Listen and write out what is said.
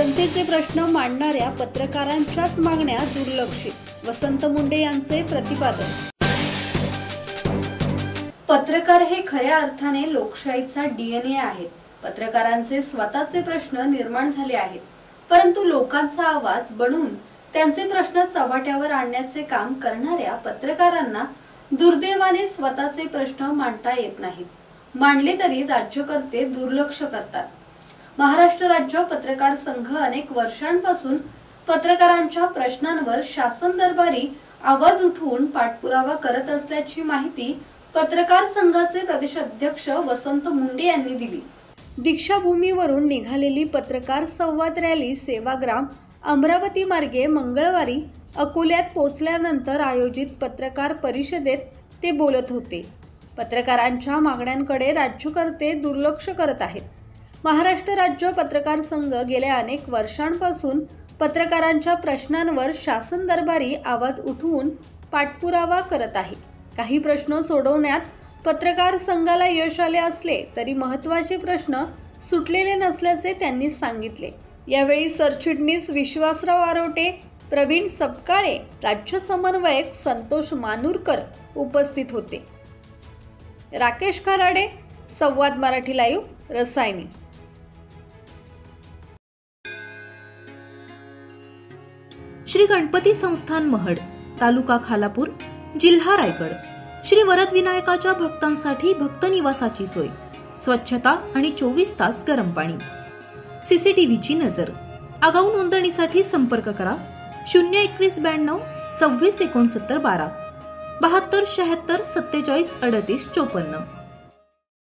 जनतेचे प्रश्न मांडणाऱ्या पत्रकारांच्याच मागण्या दुर्लक्षित, वसंत मुंडे यांचे प्रतिपादन। पत्रकार हे खऱ्या अर्थाने लोकशाहीचा DNA आहेत। पत्रकारांचे स्वतःचे प्रश्न निर्माण झाले आहेत, परंतु लोकांचा आवाज बनवून त्यांचे प्रश्न चव्हाट्यावर आणण्याचे काम करणाऱ्या पत्रकारांना दुर्दैवाने स्वतःचे प्रश्न मांडता येत नाहीत। मांडले तरी राज्यकर्ते दुर्लक्ष करतात। महाराष्ट्र राज्य पत्रकार संघ अनेक वर्षांपासून पत्रकारांच्या प्रश्नांवर शासन दरबारी आवाज उठवून पाठपुरावा करत असल्याची माहिती पत्रकार संघाचे प्रदेश अध्यक्ष वसंत मुंडे यांनी दिली। दीक्षाभूमीवरून निघालेली पत्रकार संवाद रॅली सेवाग्राम अमरावती मार्गे मंगळवारी अकोल्यात पोहोचल्यानंतर आयोजित पत्रकार परिषदेत ते बोलत होते। पत्रकारांच्या मागण्यांकडे राज्यकर्ते दुर्लक्ष करत आहेत। महाराष्ट्र राज्य पत्रकार संघ गेल्या अनेक वर्षांपासून पत्रकारांच्या प्रश्नांवर शासन दरबारी आवाज उठवून पाठपुरावा करत आहे। काही प्रश्न सोडवण्यात पत्रकार संघाला यश आले असले तरी महत्त्वाचे प्रश्न सुटलेले नसल्याचे त्यांनी सांगितले। यावेळी सरचिटणीस विश्वासराव आरोटे, प्रवीण सपकाळे, राज्य समन्वयक संतोष मानूरकर उपस्थित होते। राकेश खराडे, संवाद मराठी लाईव्ह, रसायनी। श्री गणपती संस्थान महड, तालुका खालापूर, जिल्हा रायगड। श्री वरद विनायकाच्या भक्तांसाठी भक्त निवासाची सोय, स्वच्छता आणि 24 तास गरम पाणी, सीसीटीव्हीची नजर। आगाऊ नोंदणीसाठी संपर्क करा 02192 26 69 12 72 76 47 38 54।